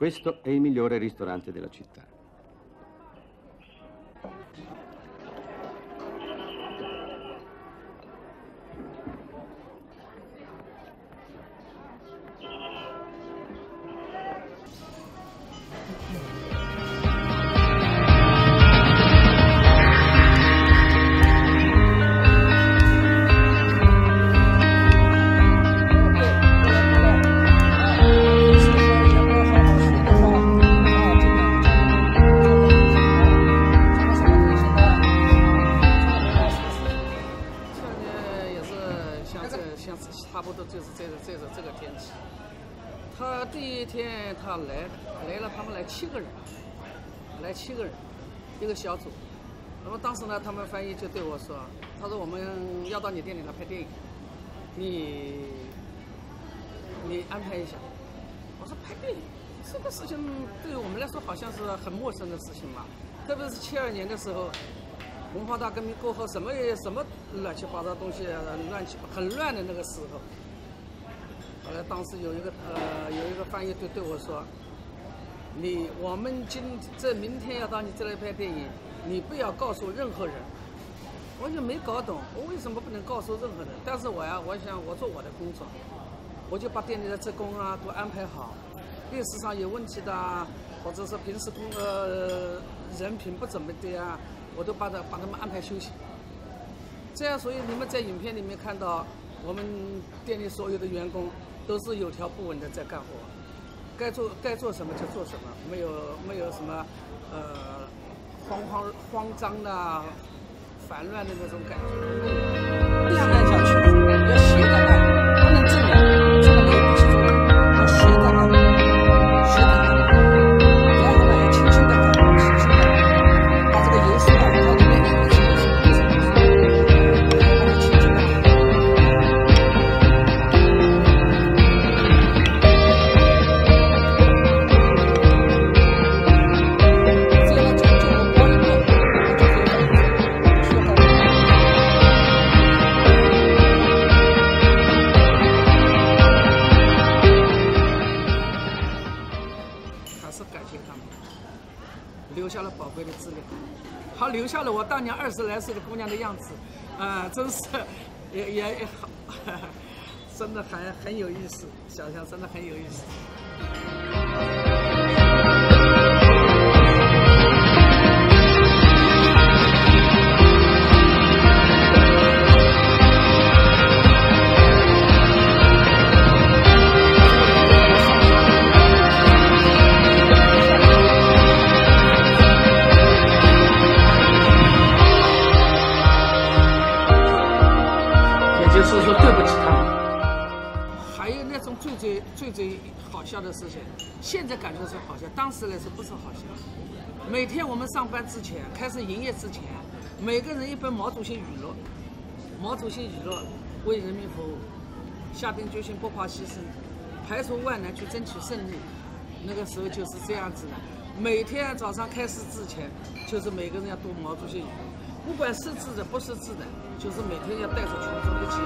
Questo è il migliore ristorante della città.差不多就是这个天气。他第一天他来了，他们来7个人，一个小组。那么当时呢，他们翻译就对我说：“他说我们要到你店里来拍电影，你安排一下。”我说拍电影这个事情对于我们来说好像是很陌生的事情嘛，特别是72年的时候。文化大革命过后，什么乱七八糟东西很乱的那个时候，后来当时有一个翻译对我说：“我们明天要到你这里拍电影，你不要告诉任何人。”我就没搞懂，我为什么不能告诉任何人？但是我想我做我的工作，我就把店里的职工啊都安排好，历史上有问题的啊，或者是平时人品不怎么的啊。我都把他们安排休息，这样，所以你们在影片里面看到我们店里所有的员工都是有条不紊的在干活，该做什么就做什么，没有什么慌张的、烦乱的那种感觉。这样按下去，要斜着按，不能正的，这个没有必须做的，要斜着按，斜着按，然后呢要轻轻的按，轻轻的按，把这个油水啊。留下了宝贵的资料，还留下了我当年20来岁的姑娘的样子，真是也好，真的很有意思，想想真的很有意思。就是说对不起他们。还有那种最好笑的事情，现在感觉是好笑，当时来说不是好笑。每天我们上班之前，开始营业之前，每个人一本毛主席语录，为人民服务，下定决心不怕牺牲，排除万难去争取胜利。那个时候就是这样子的，每天早上开始之前，就是每个人要读毛主席语录。不管识字的不识字的，就是每天要带着群众一起。